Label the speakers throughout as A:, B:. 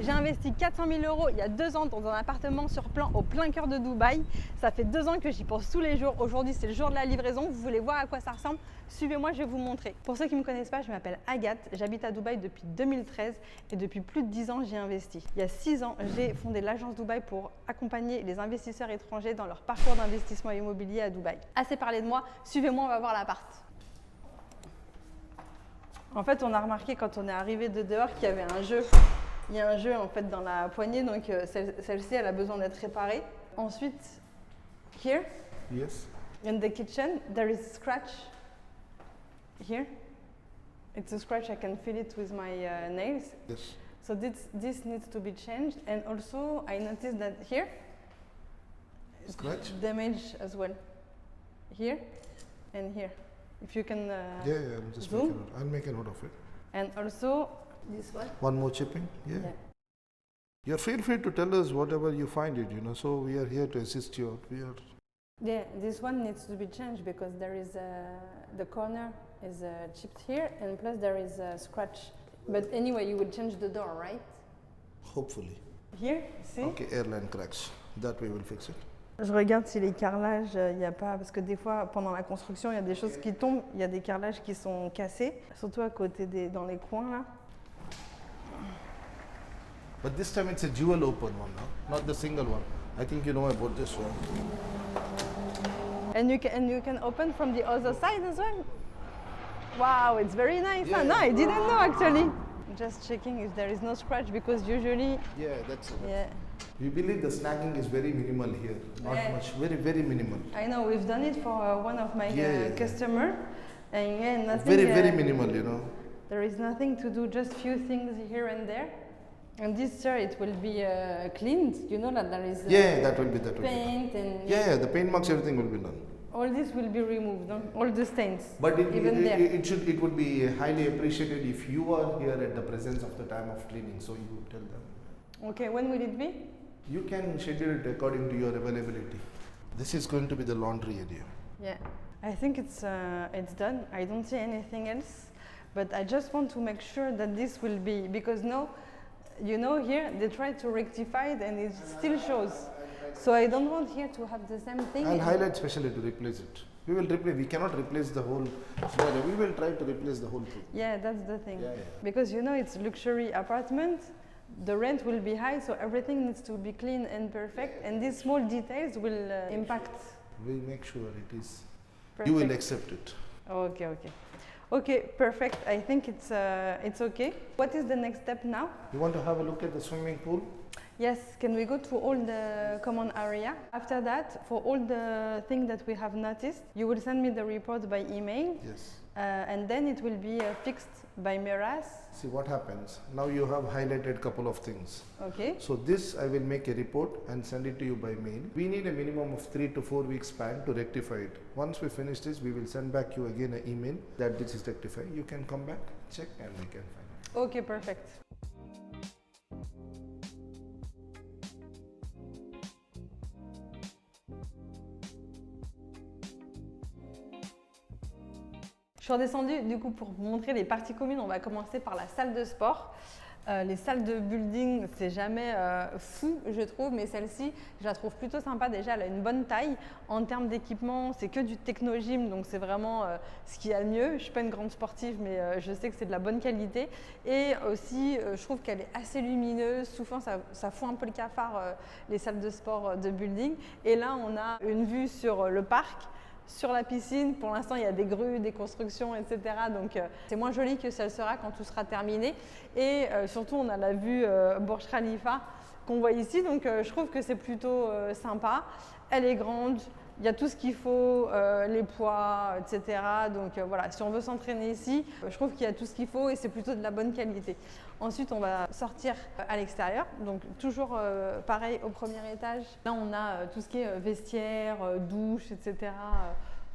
A: J'ai investi 400 000 € il y a 2 ans dans un appartement sur plan au plein cœur de Dubaï. Ça fait 2 ans que j'y pense tous les jours. Aujourd'hui, c'est le jour de la livraison. Vous voulez voir à quoi ça ressemble? Suivez-moi, je vais vous montrer. Pour ceux qui ne me connaissent pas, je m'appelle Agathe. J'habite à Dubaï depuis 2013 et depuis plus de 10 ans, j'y investi. Il y a 6 ans, j'ai fondé l'agence Dubaï pour accompagner les investisseurs étrangers dans leur parcours d'investissement immobilier à Dubaï. Assez parlé de moi, suivez-moi, on va voir l'appart. En fait, on a remarqué quand on est arrivé de dehors qu'il y avait un jeu. Il y a un jeu en fait dans la poignée, donc celle-ci elle a besoin d'être réparée. Ensuite, here,
B: Yes.
A: in the kitchen, there is a scratch. Here, it's a scratch. I can feel it with my nails.
B: Yes.
A: So this needs to be changed. And also, I noticed that here, it's
B: Scratch?
A: damage as well. Here and here. If you can
B: Yeah, I'm just
A: zoom.
B: making a note. I'll make a note of it.
A: And also this one.
B: One more chipping. Yeah. You feel free to tell us whatever you find it. So we are here to assist you.
A: Yeah, this one needs to be changed because there is the corner is chipped here, and plus there is a scratch. But anyway, you will change the door, right?
B: Hopefully.
A: Here, see?
B: Okay, airline cracks. That we will fix it.
A: Je regarde si les carrelages, il n'y a pas, parce que des fois, pendant la construction, il y a des choses qui tombent, il y a des carrelages qui sont cassés, surtout à côté dans les coins là.
B: But this time it's a dual open one, not the single one. I think you know about this one.
A: And you can open from the other side as well. Wow, it's very nice.
B: Yeah.
A: No, I didn't know actually. Just checking if there is no scratch because usually.
B: Yeah, that's it.
A: Yeah.
B: We believe the snagging is very minimal here. Not
A: Yeah.
B: much. Very, very minimal.
A: I know we've done it for one of my
B: Yeah.
A: customer, and yeah, nothing.
B: Very, very minimal,
A: There is nothing to do, just few things here and there. And this chair, it will be cleaned. You know that there is
B: Yeah, that will be.
A: paint and
B: Yeah, the paint marks, everything will be done.
A: all this will be removed, no? All the stains.
B: But
A: even there.
B: it would be highly appreciated if you are here at the presence of the time of cleaning. So you would tell them.
A: Okay, when will it be?
B: You can schedule it according to your availability. This is going to be the laundry area.
A: Yeah, I think it's done. I don't see anything else, but I just want to make sure that this will be, because now, here they try to rectify it and it still shows. So I don't want here to have the same thing.
B: I'll highlight specially to replace it. We will replace. We cannot replace the whole scenario. We will try to replace the whole thing.
A: Yeah, that's the thing.
B: Yeah.
A: Because it's luxury apartment. The rent will be high, so everything needs to be clean and perfect. And these small details will impact.
B: We'll make sure it is.
A: Perfect.
B: You will accept it.
A: Okay, perfect. I think it's okay. What is the next step now?
B: You want to have a look at the swimming pool?
A: Yes, can we go to all the common area? After that, for all the things that we have noticed, you will send me the report by email.
B: Yes.
A: And then it will be fixed by Miras.
B: See what happens. Now you have highlighted couple of things.
A: Okay.
B: So this I will make a report and send it to you by mail. We need a minimum of 3 to 4 weeks span to rectify it. Once we finish this, we will send back you again an email that this is rectified. You can come back, check, and we can find it.
A: Okay, perfect. Je suis redescendue du coup pour vous montrer les parties communes. On va commencer par la salle de sport. Les salles de building, c'est jamais fou, je trouve, mais celle-ci, je la trouve plutôt sympa. Déjà, elle a une bonne taille. En termes d'équipement, c'est que du technogym, donc c'est vraiment ce qu'il y a de mieux. Je ne suis pas une grande sportive, mais je sais que c'est de la bonne qualité. Et aussi, je trouve qu'elle est assez lumineuse. Souvent, ça fout un peu le cafard, les salles de sport de building. Et là, on a une vue sur le parc. Sur la piscine, pour l'instant, il y a des grues, des constructions, etc. Donc, c'est moins joli que ça le sera quand tout sera terminé. Et surtout, on a la vue Burj Khalifa qu'on voit ici. Donc, je trouve que c'est plutôt sympa. Elle est grande, il y a tout ce qu'il faut, les poids, etc. Donc, voilà, si on veut s'entraîner ici, je trouve qu'il y a tout ce qu'il faut et c'est plutôt de la bonne qualité. Ensuite, on va sortir à l'extérieur, donc toujours pareil au premier étage. Là, on a tout ce qui est vestiaire, douche, etc.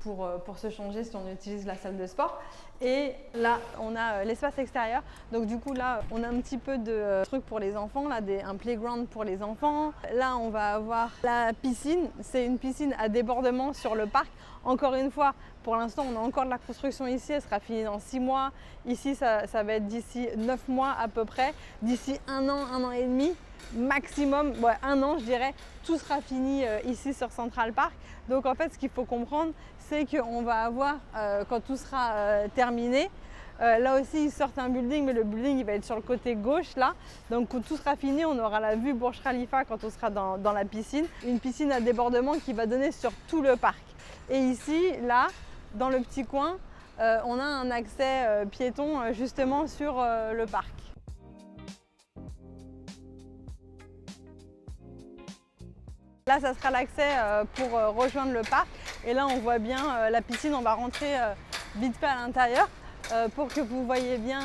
A: pour se changer si on utilise la salle de sport. Et là, on a l'espace extérieur. Donc du coup, là, on a un petit peu de trucs pour les enfants, là, un playground pour les enfants. Là, on va avoir la piscine. C'est une piscine à débordement sur le parc. Encore une fois, pour l'instant, on a encore de la construction ici. Elle sera finie dans 6 mois. Ici, ça va être d'ici 9 mois à peu près. D'ici 1 an et demi, maximum, 1 an, je dirais, tout sera fini ici sur Central Park. Donc en fait, ce qu'il faut comprendre, c'est qu'on va avoir, quand tout sera terminé, là aussi ils sortent un building, mais le building il va être sur le côté gauche là. Donc quand tout sera fini, on aura la vue Burj Khalifa quand on sera dans la piscine. Une piscine à débordement qui va donner sur tout le parc. Et ici, là, dans le petit coin, on a un accès piéton justement sur le parc. Là, ça sera l'accès pour rejoindre le parc. Et là, on voit bien la piscine. On va rentrer vite fait à l'intérieur pour que vous voyez bien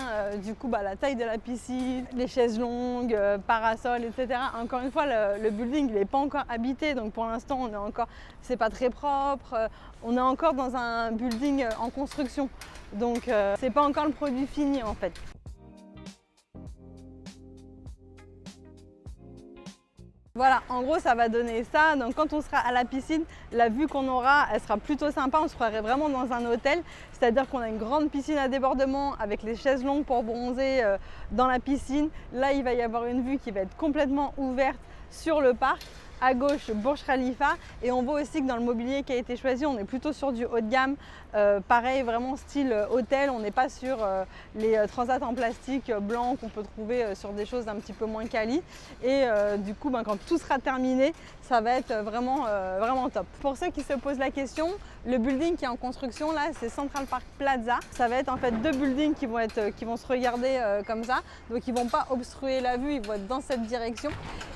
A: du coup la taille de la piscine, les chaises longues, parasols, etc. Encore une fois, le building n'est pas encore habité. Donc pour l'instant, on est encore, c'est pas très propre. On est encore dans un building en construction. Donc c'est pas encore le produit fini en fait. Voilà, en gros, ça va donner ça. Donc, quand on sera à la piscine, la vue qu'on aura, elle sera plutôt sympa. On se croirait vraiment dans un hôtel. C'est-à-dire qu'on a une grande piscine à débordement avec les chaises longues pour bronzer dans la piscine. Là, il va y avoir une vue qui va être complètement ouverte sur le parc. À gauche, Burj Khalifa. Et on voit aussi que dans le mobilier qui a été choisi, on est plutôt sur du haut de gamme. Pareil, vraiment style hôtel. On n'est pas sur les transats en plastique blanc qu'on peut trouver sur des choses un petit peu moins quali. Et du coup, quand tout sera terminé, ça va être vraiment, vraiment top. Pour ceux qui se posent la question, le building qui est en construction là, c'est Central Park Plaza. Ça va être en fait 2 buildings qui vont se regarder comme ça. Donc ils ne vont pas obstruer la vue, ils vont être dans cette direction.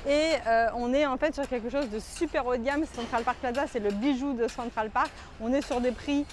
A: Et on est en fait sur quelque chose de super haut de gamme. Central Park Plaza, c'est le bijou de Central Park. On est sur des prix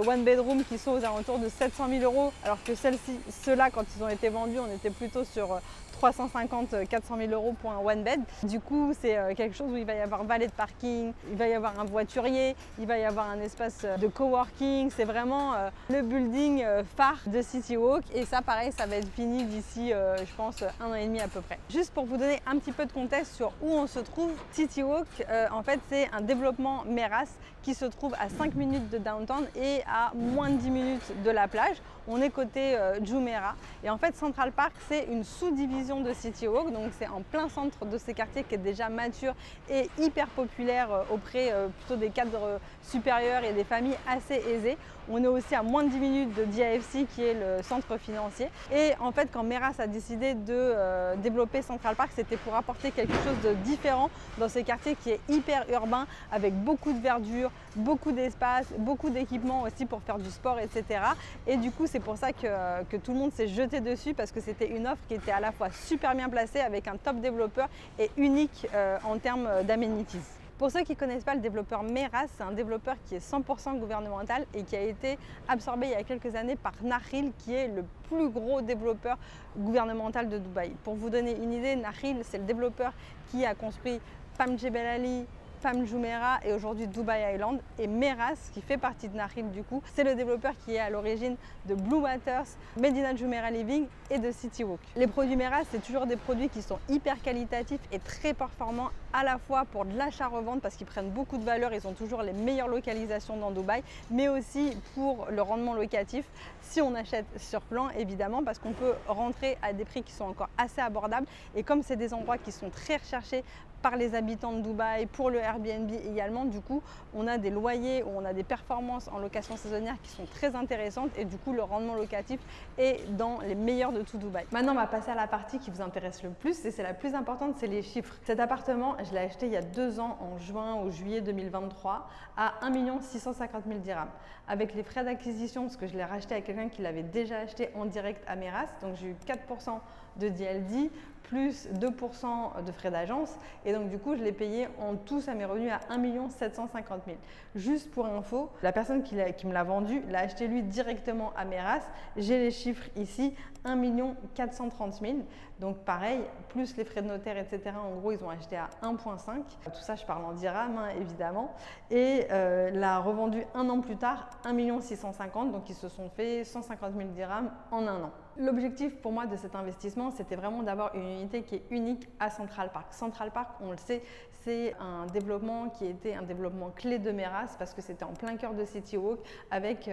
A: one bedroom qui sont aux alentours de 700 000 €, alors que ceux-là, quand ils ont été vendus, on était plutôt sur 350 400 000 € pour un one bed. Du coup, c'est quelque chose où il va y avoir valet de parking, il va y avoir un voiturier, il va y avoir un espace de coworking. C'est vraiment le building phare de City Walk. Et ça, pareil, ça va être fini d'ici, je pense, 1 an et demi à peu près. Juste pour vous donner un petit peu de contexte sur où on se trouve, City Walk, en fait, c'est un développement Meras qui se trouve à 5 minutes de downtown et à moins de 10 minutes de la plage. On est côté Jumeirah. Et en fait, Central Park, c'est une sous-division de City Walk. Donc, c'est en plein centre de ces quartiers qui est déjà mature et hyper populaire auprès plutôt des cadres supérieurs et des familles assez aisées. On est aussi à moins de 10 minutes de DIFC qui est le centre financier. Et en fait, quand Meras a décidé de développer Central Park, c'était pour apporter quelque chose de différent dans ce quartier qui est hyper urbain avec beaucoup de verdure, beaucoup d'espace, beaucoup d'équipements aussi pour faire du sport, etc. Et du coup, c'est pour ça que tout le monde s'est jeté dessus parce que c'était une offre qui était à la fois super bien placée avec un top développeur et unique en termes d'amenities. Pour ceux qui ne connaissent pas le développeur Meras, c'est un développeur qui est 100% gouvernemental et qui a été absorbé il y a quelques années par Nakheel, qui est le plus gros développeur gouvernemental de Dubaï. Pour vous donner une idée, Nakheel, c'est le développeur qui a construit Palm Jebel Ali, Palm Jumeirah et aujourd'hui Dubai Island. Et Meras, qui fait partie de Nakheel du coup, c'est le développeur qui est à l'origine de Blue Waters, Medina Jumeirah Living et de City Walk. Les produits Meras, c'est toujours des produits qui sont hyper qualitatifs et très performants à la fois pour de l'achat-revente parce qu'ils prennent beaucoup de valeur, ils ont toujours les meilleures localisations dans Dubaï, mais aussi pour le rendement locatif si on achète sur plan évidemment parce qu'on peut rentrer à des prix qui sont encore assez abordables et comme c'est des endroits qui sont très recherchés par les habitants de Dubaï, pour le Airbnb également, du coup on a des loyers ou on a des performances en location saisonnière qui sont très intéressantes et du coup le rendement locatif est dans les meilleurs de tout Dubaï. Maintenant on va passer à la partie qui vous intéresse le plus et c'est la plus importante, c'est les chiffres. Cet appartement, je l'ai acheté il y a 2 ans en juin ou juillet 2023 à 1 650 000 dirhams. Avec les frais d'acquisition, parce que je l'ai racheté à quelqu'un qui l'avait déjà acheté en direct à Meras, donc j'ai eu 4% de DLD, plus 2% de frais d'agence. Et donc, du coup, je l'ai payé en tout, ça m'est revenu à 1 750 000. Juste pour info, la personne qui me l'a vendu l'a acheté lui directement à Meras. J'ai les chiffres ici, 1 430 000. Donc, pareil, plus les frais de notaire, etc. En gros, ils ont acheté à 1,5. Tout ça, je parle en dirham, hein, évidemment. Et l'a revendu un an plus tard, 1 650 000. Donc, ils se sont fait 150 000 dirhams en un an. L'objectif pour moi de cet investissement, c'était vraiment d'avoir une unité qui est unique à Central Park. Central Park, on le sait, c'est un développement qui était un développement clé de Meras parce que c'était en plein cœur de City Walk avec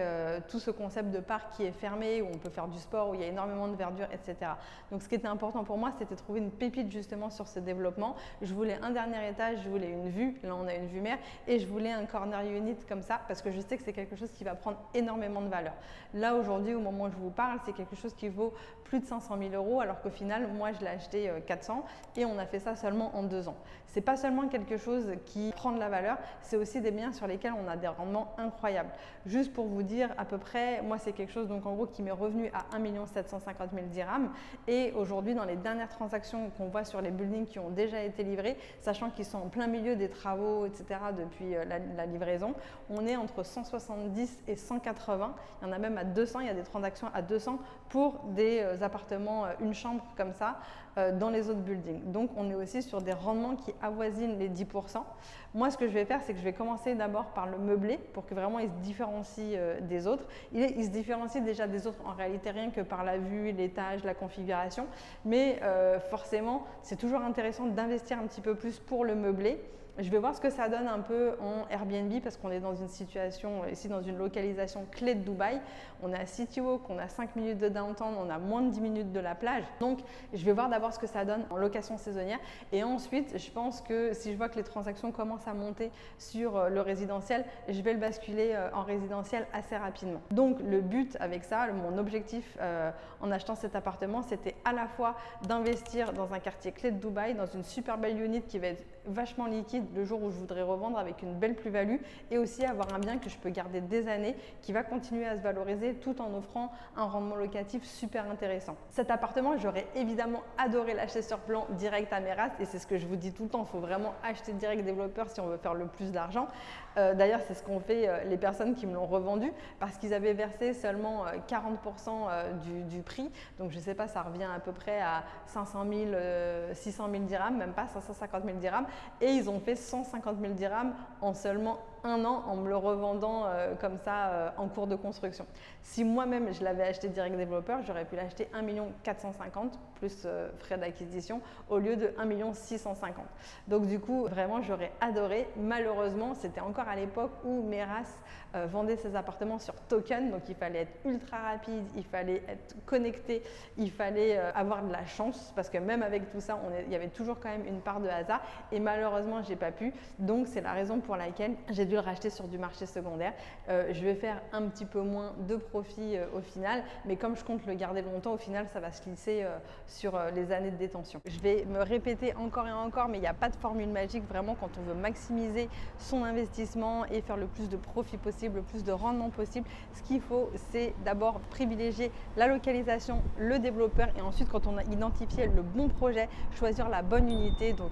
A: tout ce concept de parc qui est fermé, où on peut faire du sport, où il y a énormément de verdure, etc. Donc ce qui était important pour moi, c'était de trouver une pépite justement sur ce développement. Je voulais un dernier étage, je voulais une vue, là on a une vue mer, et je voulais un corner unit comme ça parce que je sais que c'est quelque chose qui va prendre énormément de valeur. Là aujourd'hui, au moment où je vous parle, c'est quelque chose qui vaut plus de 500 000 €, alors qu'au final, moi, je l'ai acheté 400 et on a fait ça seulement en 2 ans. C'est pas seulement quelque chose qui prend de la valeur, c'est aussi des biens sur lesquels on a des rendements incroyables. Juste pour vous dire à peu près, moi, c'est quelque chose donc en gros qui m'est revenu à 1 750 000 dirhams. Et aujourd'hui, dans les dernières transactions qu'on voit sur les buildings qui ont déjà été livrés, sachant qu'ils sont en plein milieu des travaux, etc. depuis la livraison, on est entre 170 et 180. Il y en a même à 200, il y a des transactions à 200 pour des appartements, une chambre comme ça, dans les autres buildings. Donc, on est aussi sur des rendements qui avoisinent les 10%. Moi, ce que je vais faire, c'est que je vais commencer d'abord par le meublé pour que vraiment il se différencie des autres. Il se différencie déjà des autres en réalité rien que par la vue, l'étage, la configuration. Mais forcément, c'est toujours intéressant d'investir un petit peu plus pour le meublé. Je vais voir ce que ça donne un peu en Airbnb parce qu'on est dans une situation, ici dans une localisation clé de Dubaï. On est à City Walk, on a 5 minutes de downtown, on a moins de 10 minutes de la plage. Donc, je vais voir d'abord ce que ça donne en location saisonnière. Et ensuite, je pense que si je vois que les transactions commencent à monter sur le résidentiel, je vais le basculer en résidentiel assez rapidement. Donc, le but avec ça, mon objectif en achetant cet appartement, c'était à la fois d'investir dans un quartier clé de Dubaï, dans une super belle unit qui va être vachement liquide le jour où je voudrais revendre avec une belle plus-value, et aussi avoir un bien que je peux garder des années, qui va continuer à se valoriser tout en offrant un rendement locatif super intéressant. Cet appartement, j'aurais évidemment adoré l'acheter sur plan direct à Meras, et c'est ce que je vous dis tout le temps, il faut vraiment acheter direct développeur si on veut faire le plus d'argent. D'ailleurs, c'est ce qu'ont fait les personnes qui me l'ont revendu parce qu'ils avaient versé seulement 40% du prix. Donc, je ne sais pas, ça revient à peu près à 500 000, 600 000 dirhams, même pas 550 000 dirhams. Et ils ont fait 150 000 dirhams en seulement un an en me le revendant comme ça en cours de construction. Si moi-même je l'avais acheté direct développeur, j'aurais pu l'acheter 1 450 000 plus frais d'acquisition au lieu de 1 650 000. Donc du coup, vraiment, j'aurais adoré. Malheureusement, c'était encore à l'époque où Meras vendait ses appartements sur token, donc il fallait être ultra rapide, il fallait être connecté, il fallait avoir de la chance parce que même avec tout ça, il y avait toujours quand même une part de hasard et malheureusement, j'ai pas pu. Donc c'est la raison pour laquelle j'ai dû le racheter sur du marché secondaire. Je vais faire un petit peu moins de profit au final, mais comme je compte le garder longtemps, au final, ça va se lisser sur les années de détention. Je vais me répéter encore et encore, mais il n'y a pas de formule magique. Vraiment, quand on veut maximiser son investissement et faire le plus de profit possible, le plus de rendement possible, ce qu'il faut, c'est d'abord privilégier la localisation, le développeur, et ensuite, quand on a identifié le bon projet, choisir la bonne unité. Donc,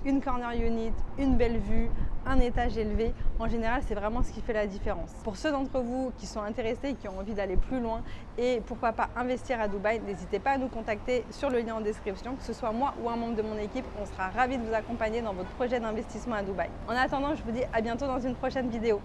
A: une corner unit, une belle vue, un étage élevé. En général, c'est vraiment ce qui fait la différence. Pour ceux d'entre vous qui sont intéressés et qui ont envie d'aller plus loin et pourquoi pas investir à Dubaï, n'hésitez pas à nous contacter sur le lien en description, que ce soit moi ou un membre de mon équipe. On sera ravis de vous accompagner dans votre projet d'investissement à Dubaï. En attendant, je vous dis à bientôt dans une prochaine vidéo.